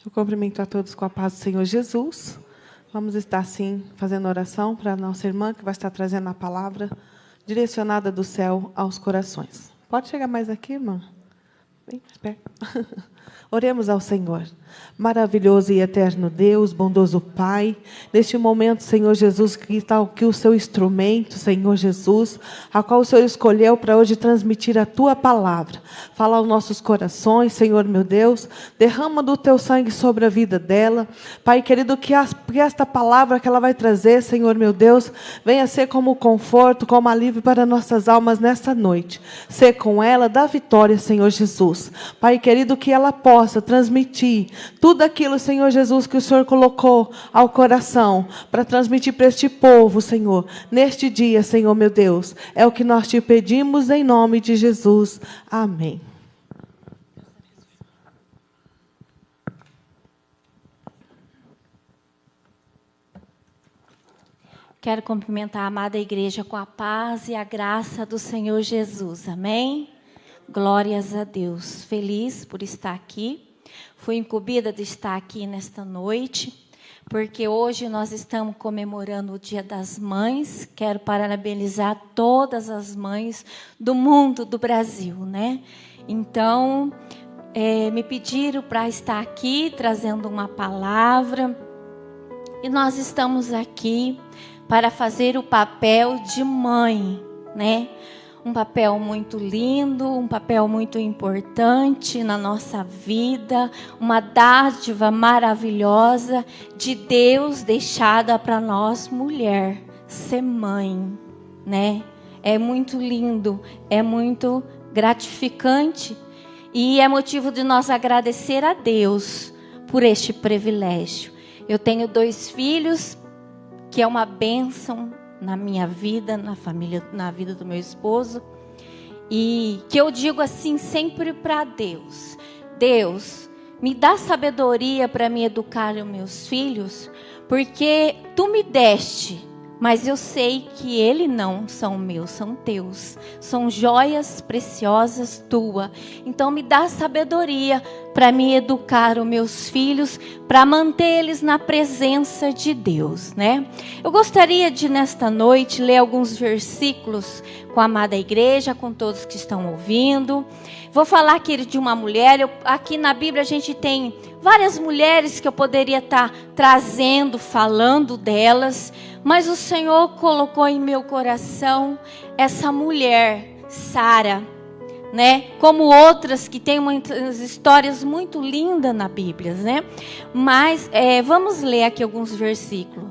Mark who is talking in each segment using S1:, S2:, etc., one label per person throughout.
S1: Eu cumprimento a todos com a paz do Senhor Jesus. Vamos estar, sim, fazendo oração para a nossa irmã, que vai estar trazendo a palavra direcionada do céu aos corações. Pode chegar mais aqui, irmã? Bem mais perto. Oremos ao Senhor. Maravilhoso e eterno Deus, bondoso Pai, neste momento, Senhor Jesus, que está aqui o seu instrumento, Senhor Jesus, a qual o Senhor escolheu para hoje transmitir a tua palavra. Fala aos nossos corações, Senhor meu Deus, derrama do teu sangue sobre a vida dela. Pai querido, que esta palavra que ela vai trazer, Senhor meu Deus, venha ser como conforto, como alívio para nossas almas nesta noite. Ser com ela, dá vitória, Senhor Jesus. Pai querido, que ela possa transmitir tudo aquilo, Senhor Jesus, que o Senhor colocou ao coração para transmitir para este povo, Senhor, neste dia, Senhor meu Deus. É o que nós te pedimos em nome de Jesus. Amém.
S2: Quero cumprimentar a amada igreja com a paz e a graça do Senhor Jesus. Amém? Glórias a Deus. Feliz por estar aqui. Fui incumbida de estar aqui nesta noite, porque hoje nós estamos comemorando o Dia das Mães. Quero parabenizar todas as mães do mundo, do Brasil, né? Então, me pediram para estar aqui trazendo uma palavra. E nós estamos aqui para fazer o papel de mãe, né? Um papel muito lindo, um papel muito importante na nossa vida, uma dádiva maravilhosa de Deus deixada para nós, mulher, ser mãe, né? É muito lindo, é muito gratificante e é motivo de nós agradecer a Deus por este privilégio. Eu tenho 2 filhos, que é uma bênção na minha vida, na família, na vida do meu esposo. E que eu digo assim sempre para Deus: Deus, me dá sabedoria para me educar os meus filhos, porque tu me deste, mas eu sei que eles não são meus, são teus. São joias preciosas tuas. Então me dá sabedoria para me educar os meus filhos, para mantê-los na presença de Deus, né? Eu gostaria de, nesta noite, ler alguns versículos com a amada igreja, com todos que estão ouvindo. Vou falar aqui de uma mulher. Aqui na Bíblia a gente tem várias mulheres que eu poderia estar trazendo, falando delas, mas o Senhor colocou em meu coração essa mulher, Sara, né? Como outras que têm muitas histórias muito lindas na Bíblia, né? Mas vamos ler aqui alguns versículos.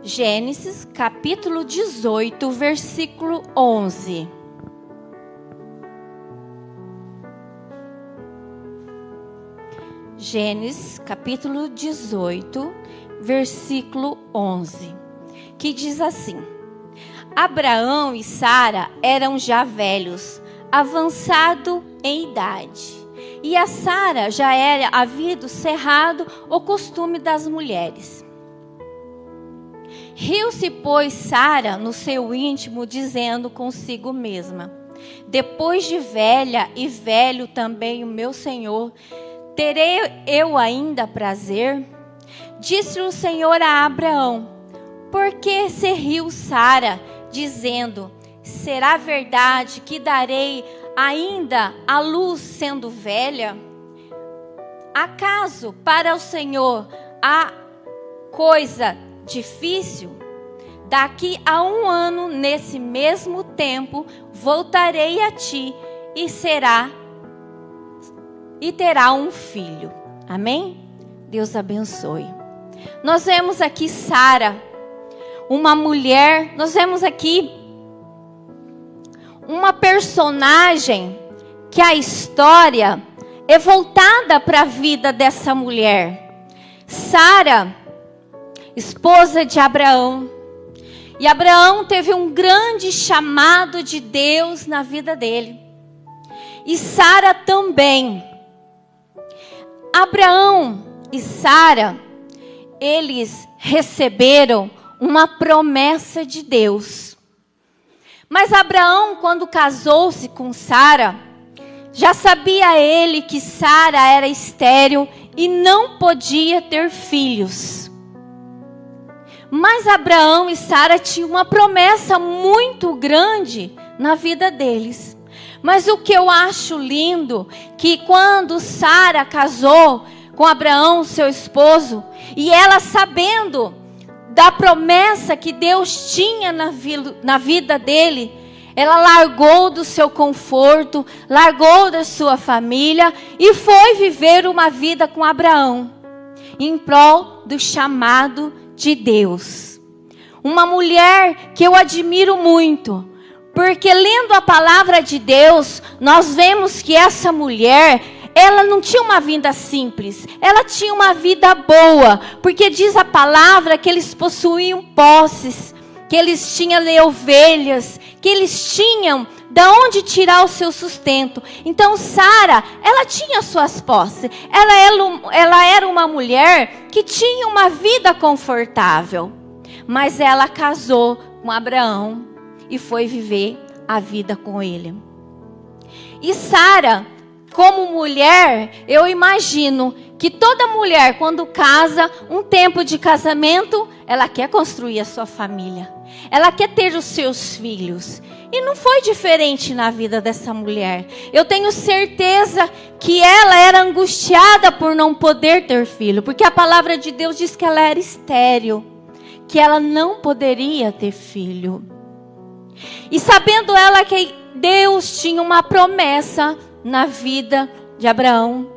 S2: Gênesis, capítulo 18, versículo 11. Gênesis, capítulo 18, versículo 11. Que diz assim: Abraão e Sara eram já velhos, avançado em idade. E a Sara já havia cerrado o costume das mulheres. Riu-se, pois, Sara no seu íntimo, dizendo consigo mesma: depois de velha e velho também o meu senhor, terei eu ainda prazer? Disse o Senhor a Abraão: por que se riu Sara, dizendo: será verdade que darei ainda à luz sendo velha? Acaso para o Senhor há coisa difícil? Daqui a 1 ano, nesse mesmo tempo, voltarei a ti e terá um filho. Amém? Deus abençoe. Nós vemos aqui Sara, uma mulher, nós vemos aqui uma personagem que a história é voltada para a vida dessa mulher. Sara, esposa de Abraão. E Abraão teve um grande chamado de Deus na vida dele. E Sara também. Abraão e Sara, eles receberam uma promessa de Deus. Mas Abraão, quando casou-se com Sara, já sabia ele que Sara era estéril e não podia ter filhos. Mas Abraão e Sara tinham uma promessa muito grande na vida deles. Mas o que eu acho lindo, que quando Sara casou com Abraão, seu esposo, e ela sabendo da promessa que Deus tinha na vida dele, ela largou do seu conforto, largou da sua família e foi viver uma vida com Abraão, em prol do chamado de Deus. Uma mulher que eu admiro muito, porque lendo a palavra de Deus, nós vemos que essa mulher, ela não tinha uma vida simples, ela tinha uma vida boa, porque diz a palavra que eles possuíam posses, que eles tinham ovelhas, que eles tinham da onde tirar o seu sustento. Então Sara, ela tinha suas posses, ela era uma mulher que tinha uma vida confortável, mas ela casou com Abraão e foi viver a vida com ele. E Sara, como mulher, eu imagino que toda mulher, quando casa, um tempo de casamento, ela quer construir a sua família. Ela quer ter os seus filhos. E não foi diferente na vida dessa mulher. Eu tenho certeza que ela era angustiada por não poder ter filho. Porque a palavra de Deus diz que ela era estéril, que ela não poderia ter filho. E sabendo ela que Deus tinha uma promessa na vida de Abraão,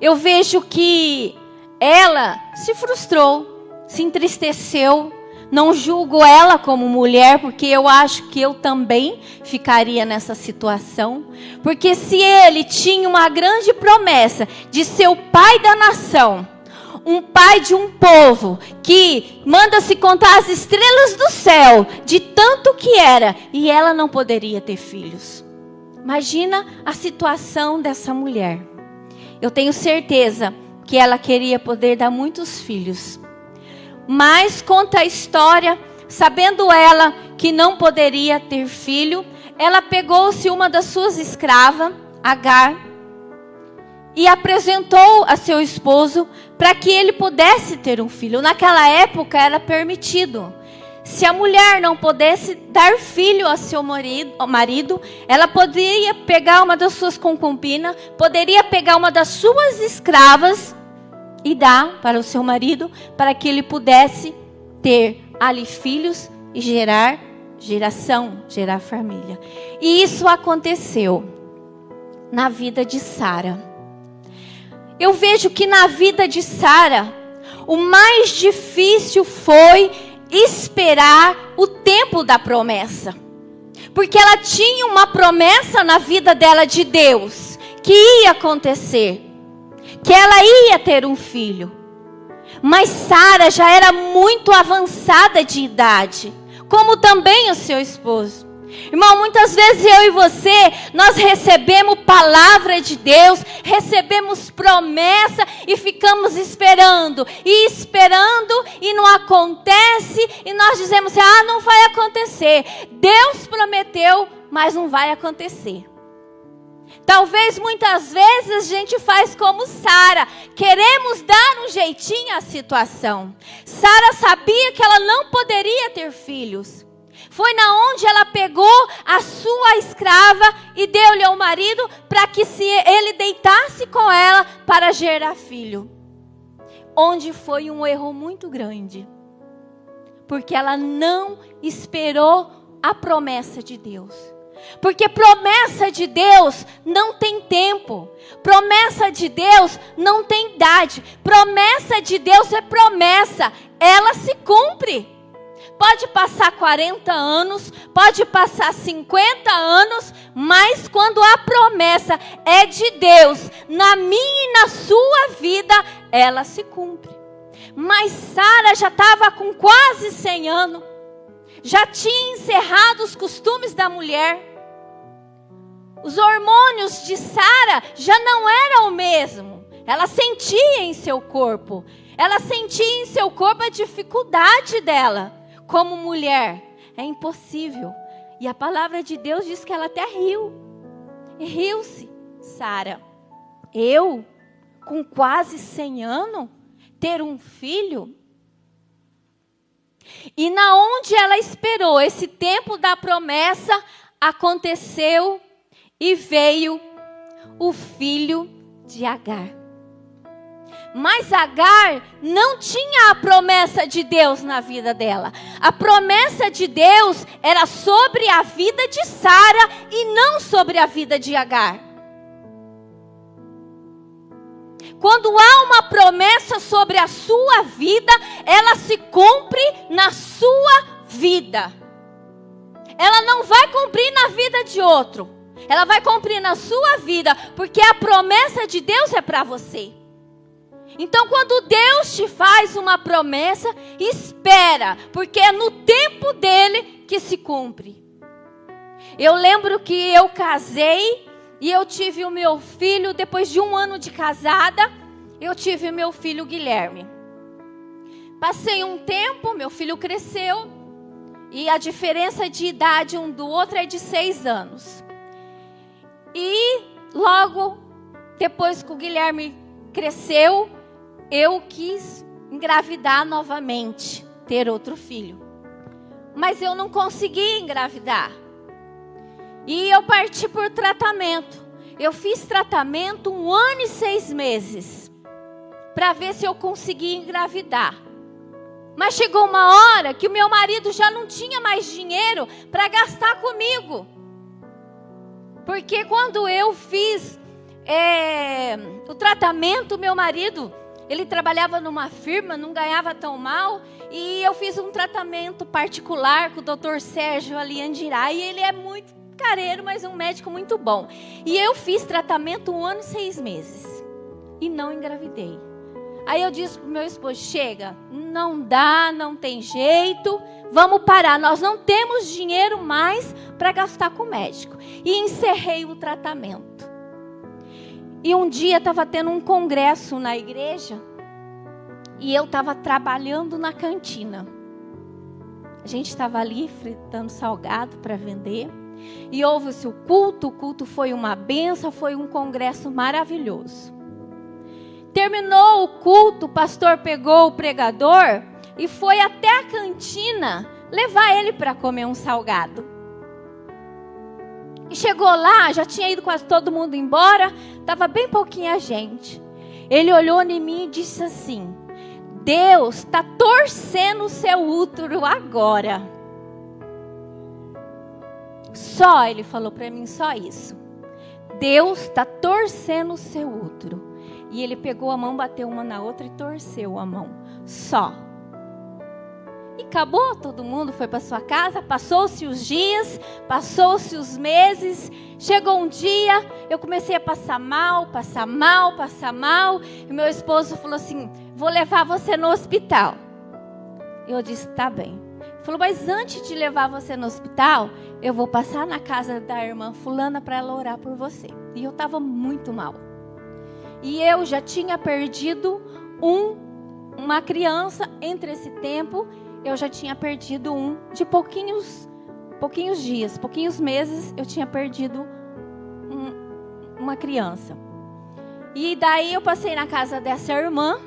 S2: eu vejo que ela se frustrou, se entristeceu. Não julgo ela como mulher, porque eu acho que eu também ficaria nessa situação. Porque se ele tinha uma grande promessa de ser o pai da nação, um pai de um povo que manda se contar as estrelas do céu, de tanto que era, e ela não poderia ter filhos. Imagina a situação dessa mulher. Eu tenho certeza que ela queria poder dar muitos filhos. Mas conta a história, sabendo ela que não poderia ter filho, ela pegou-se uma das suas escravas, Agar, e apresentou a seu esposo para que ele pudesse ter um filho. Naquela época era permitido. Se a mulher não pudesse dar filho a seu marido, ela poderia pegar uma das suas concubinas, poderia pegar uma das suas escravas e dar para o seu marido, para que ele pudesse ter ali filhos e gerar família. E isso aconteceu na vida de Sara. Eu vejo que na vida de Sara, o mais difícil foi esperar o tempo da promessa. Porque ela tinha uma promessa na vida dela de Deus, que ia acontecer, que ela ia ter um filho. Mas Sara já era muito avançada de idade, como também o seu esposo. Irmão, muitas vezes eu e você, nós recebemos palavra de Deus, recebemos promessa e ficamos esperando e não acontece, e nós dizemos assim, não vai acontecer. Deus prometeu, mas não vai acontecer. Talvez muitas vezes a gente faz como Sara, queremos dar um jeitinho à situação. Sara sabia que ela não poderia ter filhos. Foi na onde ela pegou a sua escrava e deu-lhe ao marido para que ele deitasse com ela para gerar filho. Onde foi um erro muito grande. Porque ela não esperou a promessa de Deus. Porque promessa de Deus não tem tempo. Promessa de Deus não tem idade. Promessa de Deus é promessa. Ela se cumpre. Pode passar 40 anos, pode passar 50 anos, mas quando a promessa é de Deus, na minha e na sua vida, ela se cumpre. Mas Sara já estava com quase 100 anos, já tinha encerrado os costumes da mulher. Os hormônios de Sara já não eram o mesmo. Ela sentia em seu corpo, a dificuldade dela. Como mulher, é impossível. E a palavra de Deus diz que ela até riu. E riu-se, Sara. Eu, com quase 100 anos, ter um filho? E na onde ela esperou esse tempo da promessa, aconteceu e veio o filho de Agar. Mas Agar não tinha a promessa de Deus na vida dela. A promessa de Deus era sobre a vida de Sara e não sobre a vida de Agar. Quando há uma promessa sobre a sua vida, ela se cumpre na sua vida. Ela não vai cumprir na vida de outro. Ela vai cumprir na sua vida, porque a promessa de Deus é para você. Então, quando Deus te faz uma promessa, espera, porque é no tempo dele que se cumpre. Eu lembro que eu casei e eu tive o meu filho, depois de 1 ano de casada, eu tive o meu filho Guilherme. Passei um tempo, meu filho cresceu, e a diferença de idade um do outro é de 6 anos. E logo depois que o Guilherme cresceu, eu quis engravidar novamente, ter outro filho. Mas eu não consegui engravidar. E eu parti por tratamento. Eu fiz tratamento 1 ano e 6 meses, para ver se eu conseguia engravidar. Mas chegou uma hora que o meu marido já não tinha mais dinheiro para gastar comigo. Porque quando eu fiz o tratamento, meu marido, ele trabalhava numa firma, não ganhava tão mal. E eu fiz um tratamento particular com o Dr. Sérgio ali em Andirá. E ele é muito careiro, mas um médico muito bom. E eu fiz tratamento 1 ano e 6 meses. E não engravidei. Aí eu disse pro meu esposo, chega, não dá, não tem jeito, vamos parar. Nós não temos dinheiro mais para gastar com o médico. E encerrei o tratamento. E um dia estava tendo um congresso na igreja e eu estava trabalhando na cantina. A gente estava ali fritando salgado para vender e houve-se o culto foi uma bênção, foi um congresso maravilhoso. Terminou o culto, o pastor pegou o pregador e foi até a cantina levar ele para comer um salgado. E chegou lá, já tinha ido quase todo mundo embora, estava bem pouquinha gente. Ele olhou em mim e disse assim, Deus está torcendo o seu útero agora. Só, ele falou para mim, só isso. Deus está torcendo o seu útero. E ele pegou a mão, bateu uma na outra e torceu a mão. Só. E acabou, todo mundo foi para sua casa, passou-se os dias, passou-se os meses, chegou um dia, eu comecei a passar mal, e meu esposo falou assim, vou levar você no hospital. Eu disse, tá bem. Ele falou, mas antes de levar você no hospital, eu vou passar na casa da irmã fulana para ela orar por você. E eu estava muito mal. E eu já tinha perdido uma criança entre esse tempo. Eu já tinha perdido de pouquinhos dias, pouquinhos meses, eu tinha perdido uma criança. E daí eu passei na casa dessa irmã,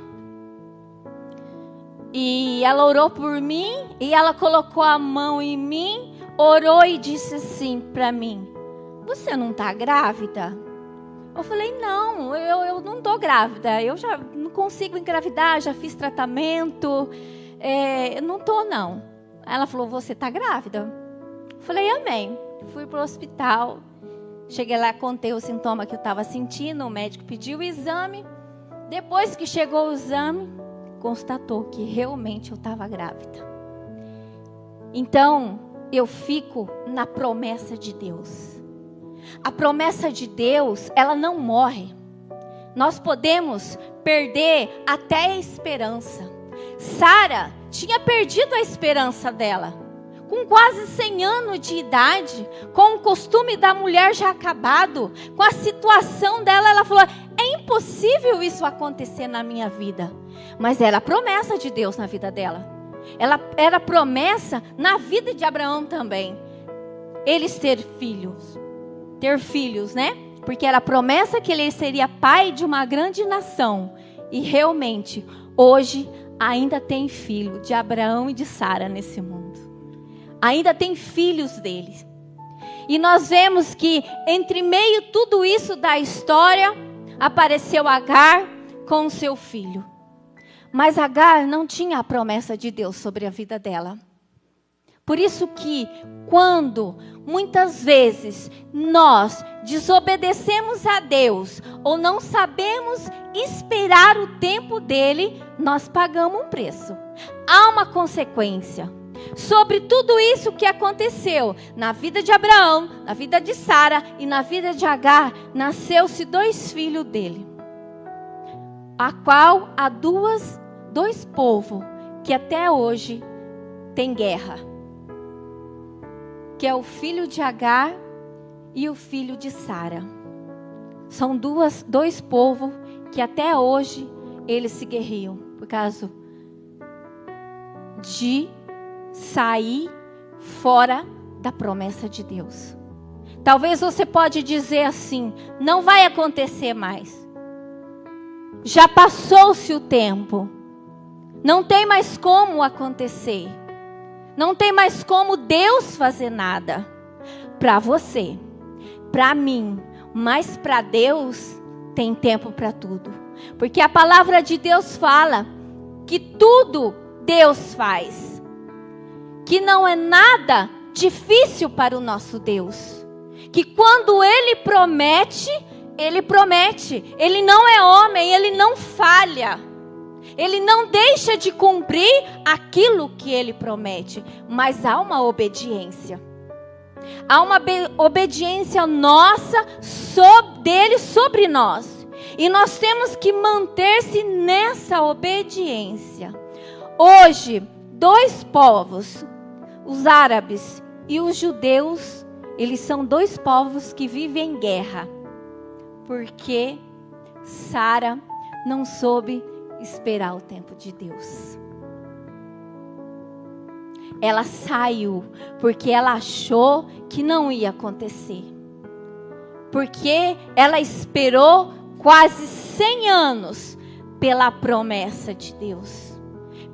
S2: e ela orou por mim, e ela colocou a mão em mim, orou e disse assim para mim, você não está grávida? Eu falei, não, eu não estou grávida, eu já não consigo engravidar, já fiz tratamento, não estou não. Ela falou, você está grávida? Eu falei, amém. Fui para o hospital, cheguei lá, contei o sintoma que eu estava sentindo, o médico pediu o exame. Depois que chegou o exame, constatou que realmente eu estava grávida. Então, eu fico na promessa de Deus. A promessa de Deus, ela não morre. Nós podemos perder até a esperança. Sara tinha perdido a esperança dela. Com quase 100 anos de idade, com o costume da mulher já acabado, com a situação dela, ela falou, é impossível isso acontecer na minha vida. Mas era a promessa de Deus na vida dela. Ela era promessa na vida de Abraão também. Eles ter filhos, né? porque era a promessa que ele seria pai de uma grande nação. E realmente, hoje, ainda tem filho de Abraão e de Sara nesse mundo. Ainda tem filhos deles. E nós vemos que entre meio tudo isso da história, apareceu Agar com o seu filho. Mas Agar não tinha a promessa de Deus sobre a vida dela. Por isso que quando muitas vezes nós desobedecemos a Deus ou não sabemos esperar o tempo dele, nós pagamos um preço. Há uma consequência sobre tudo isso que aconteceu na vida de Abraão, na vida de Sara e na vida de Agar. Nasceu-se 2 filhos dele, a qual há dois povos que até hoje tem guerra, que é o filho de Agar e o filho de Sara. São dois povos que até hoje eles se guerreiam por causa de sair fora da promessa de Deus. Talvez você pode dizer assim: não vai acontecer mais. Já passou-se o tempo. Não tem mais como acontecer. Não tem mais como Deus fazer nada. Para você, para mim, mas para Deus tem tempo para tudo. Porque a palavra de Deus fala que tudo Deus faz. Que não é nada difícil para o nosso Deus. Que quando Ele promete, Ele promete. Ele não é homem, Ele não falha. Ele não deixa de cumprir aquilo que Ele promete. Mas há uma obediência. Há uma obediência nossa dele sobre nós. E nós temos que manter-se nessa obediência. Hoje, 2 povos, os árabes e os judeus, eles são 2 povos que vivem em guerra. Porque Sara não soube esperar o tempo de Deus. Ela saiu porque ela achou que não ia acontecer. Porque ela esperou quase 100 anos pela promessa de Deus.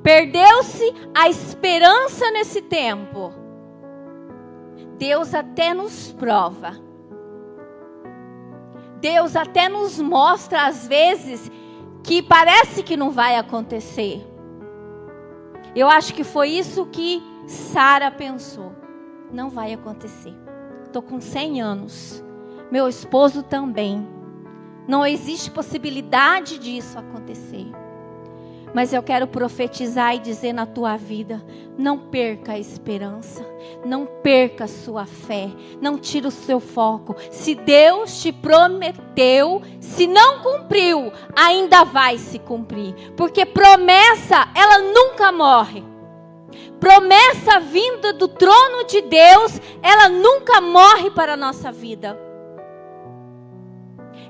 S2: Perdeu-se a esperança nesse tempo. Deus até nos prova. Deus até nos mostra às vezes que parece que não vai acontecer. Eu acho que foi isso que Sara pensou. Não vai acontecer. Estou com 100 anos. Meu esposo também. Não existe possibilidade disso acontecer. Mas eu quero profetizar e dizer na tua vida: não perca a esperança. Não perca a sua fé. Não tire o seu foco. Se Deus te prometeu, se não cumpriu, ainda vai se cumprir. Porque promessa, ela nunca morre. Promessa vinda do trono de Deus, ela nunca morre para a nossa vida.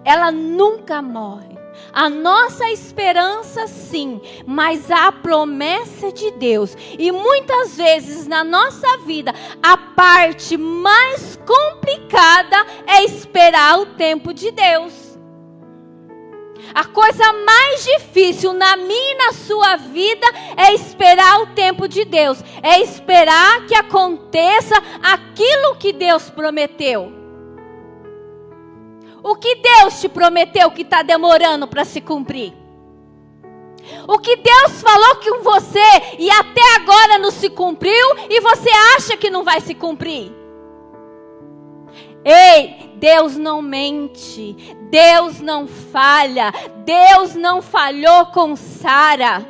S2: Ela nunca morre. A nossa esperança sim, mas a promessa de Deus. E muitas vezes na nossa vida, a parte mais complicada é esperar o tempo de Deus. A coisa mais difícil na minha e na sua vida é esperar o tempo de Deus. É esperar que aconteça aquilo que Deus prometeu. O que Deus te prometeu que está demorando para se cumprir? O que Deus falou com você e até agora não se cumpriu e você acha que não vai se cumprir? Ei, Deus não mente, Deus não falha, Deus não falhou com Sara.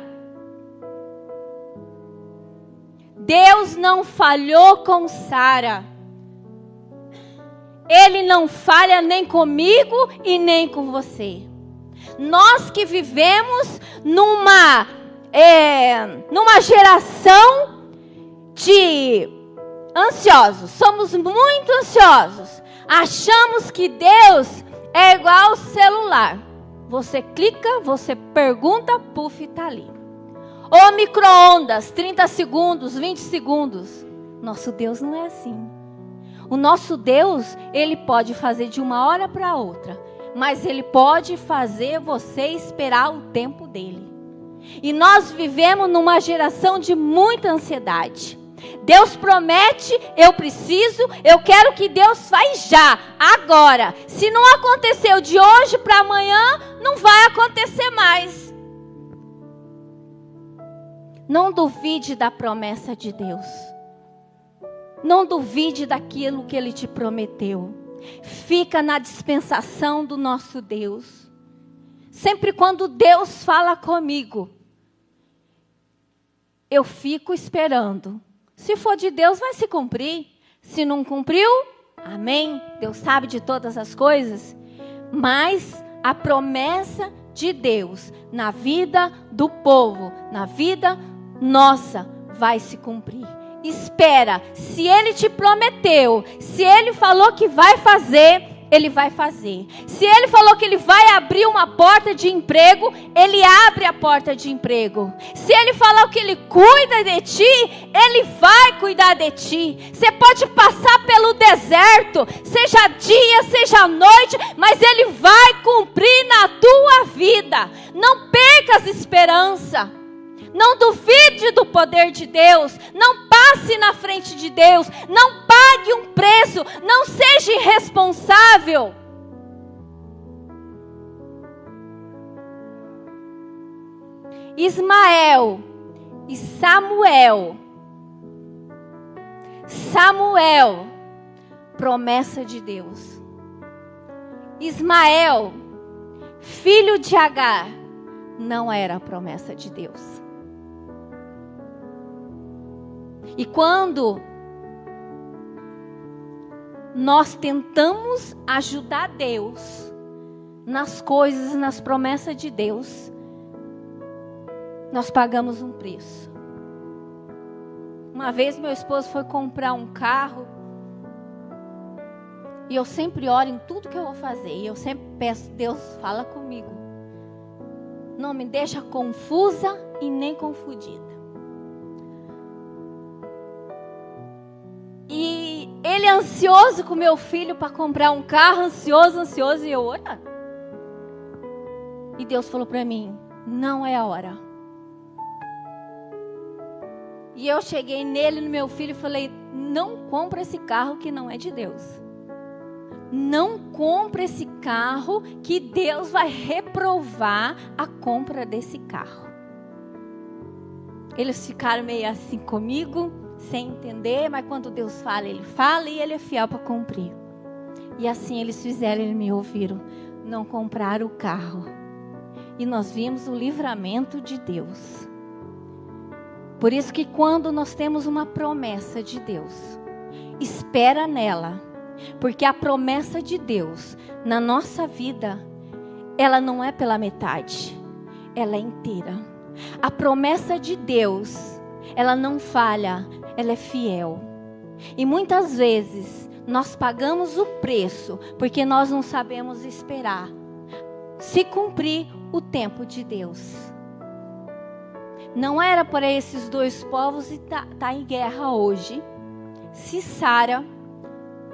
S2: Deus não falhou com Sara. Ele não falha nem comigo e nem com você. Nós que vivemos numa geração de ansiosos. Somos muito ansiosos. Achamos que Deus é igual ao celular. Você clica, você pergunta, puf, está ali. Ou micro-ondas, 30 segundos, 20 segundos. Nosso Deus não é assim. O nosso Deus, Ele pode fazer de uma hora para outra, mas Ele pode fazer você esperar o tempo dEle. E nós vivemos numa geração de muita ansiedade. Deus promete, eu preciso, eu quero que Deus faz já, agora. Se não aconteceu de hoje para amanhã, não vai acontecer mais. Não duvide da promessa de Deus. Não duvide daquilo que Ele te prometeu. Fica na dispensação do nosso Deus. Sempre quando Deus fala comigo, eu fico esperando. Se for de Deus, vai se cumprir. Se não cumpriu, amém. Deus sabe de todas as coisas. Mas a promessa de Deus na vida do povo, na vida nossa, vai se cumprir. Espera. Se Ele te prometeu, se Ele falou que vai fazer, Ele vai fazer. Se Ele falou que Ele vai abrir uma porta de emprego, Ele abre a porta de emprego. Se Ele falou que Ele cuida de ti, Ele vai cuidar de ti. Você pode passar pelo deserto, seja dia, seja noite, mas Ele vai cumprir na tua vida. Não percas esperança. Não duvide do poder de Deus. Não passe na frente de Deus. Não pague um preço. Não seja irresponsável. Ismael e Samuel. Samuel, promessa de Deus. Ismael, filho de Agar, não era a promessa de Deus. E quando nós tentamos ajudar Deus nas coisas, nas promessas de Deus, nós pagamos um preço. Uma vez meu esposo foi comprar um carro, e eu sempre oro em tudo que eu vou fazer, e eu sempre peço, Deus, fala comigo. Não me deixa confusa e nem confundida. E ele ansioso com meu filho para comprar um carro, ansioso, e eu orando. E Deus falou para mim, não é a hora. E eu cheguei nele, no meu filho, e falei, não compra esse carro que não é de Deus. Não compra esse carro que Deus vai reprovar a compra desse carro. Eles ficaram meio assim comigo, sem entender, mas quando Deus fala, Ele fala e Ele é fiel para cumprir. E assim eles fizeram, eles me ouviram. Não compraram o carro. E nós vimos o livramento de Deus. Por isso que quando nós temos uma promessa de Deus, espera nela. Porque a promessa de Deus na nossa vida, ela não é pela metade, ela é inteira. A promessa de Deus, ela não falha, ela é fiel. E muitas vezes nós pagamos o preço porque nós não sabemos esperar se cumprir o tempo de Deus. Não era para esses dois povos estar em guerra hoje se Sara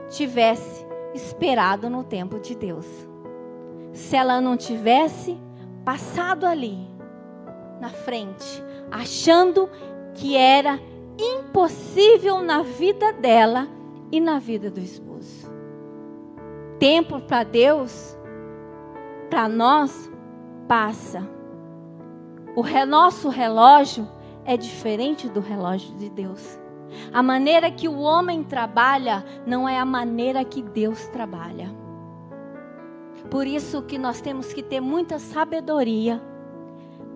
S2: tivesse esperado no tempo de Deus. Se ela não tivesse passado ali na frente, achando que era impossível na vida dela e na vida do esposo. Tempo para Deus, para nós, passa. Nosso relógio é diferente do relógio de Deus. A maneira que o homem trabalha não é a maneira que Deus trabalha. Por isso que nós temos que ter muita sabedoria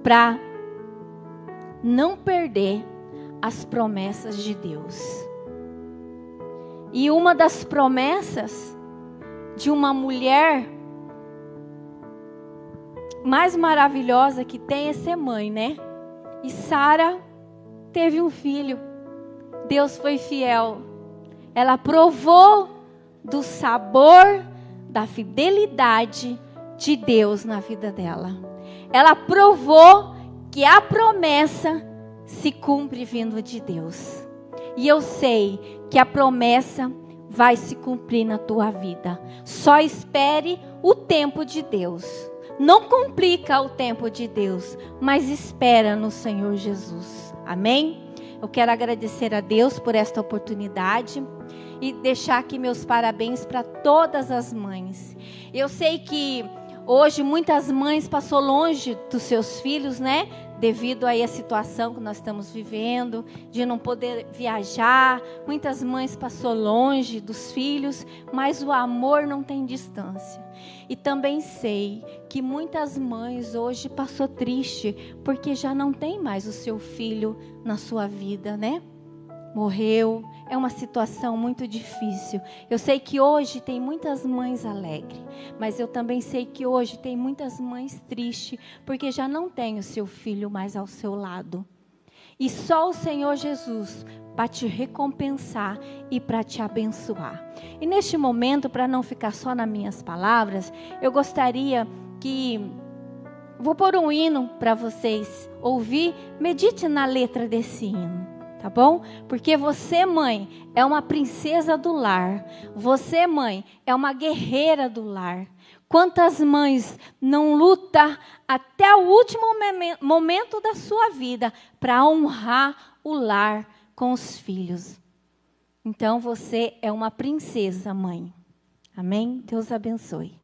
S2: para não perder as promessas de Deus. E uma das promessas de uma mulher mais maravilhosa que tem é ser mãe, né? E Sara teve um filho. Deus foi fiel. Ela provou do sabor da fidelidade de Deus na vida dela. Ela provou que a promessa se cumpre vindo de Deus. E eu sei que a promessa vai se cumprir na tua vida. Só espere o tempo de Deus. Não complica o tempo de Deus, mas espera no Senhor Jesus. Amém? Eu quero agradecer a Deus por esta oportunidade e deixar aqui meus parabéns para todas as mães. Eu sei que hoje muitas mães passou longe dos seus filhos, né? Devido aí à situação que nós estamos vivendo, de não poder viajar. Muitas mães passou longe dos filhos, mas o amor não tem distância. E também sei que muitas mães hoje passou triste, porque já não tem mais o seu filho na sua vida, né? Morreu, é uma situação muito difícil. Eu sei que hoje tem muitas mães alegres, mas eu também sei que hoje tem muitas mães tristes, porque já não tem o seu filho mais ao seu lado. E só o Senhor Jesus para te recompensar e para te abençoar. E neste momento, para não ficar só nas minhas palavras, eu gostaria que... Vou pôr um hino para vocês ouvir, medite na letra desse hino. Tá bom? Porque você, mãe, é uma princesa do lar. Você, mãe, é uma guerreira do lar. Quantas mães não lutam até o último momento da sua vida para honrar o lar com os filhos? Então, você é uma princesa, mãe. Amém? Deus abençoe.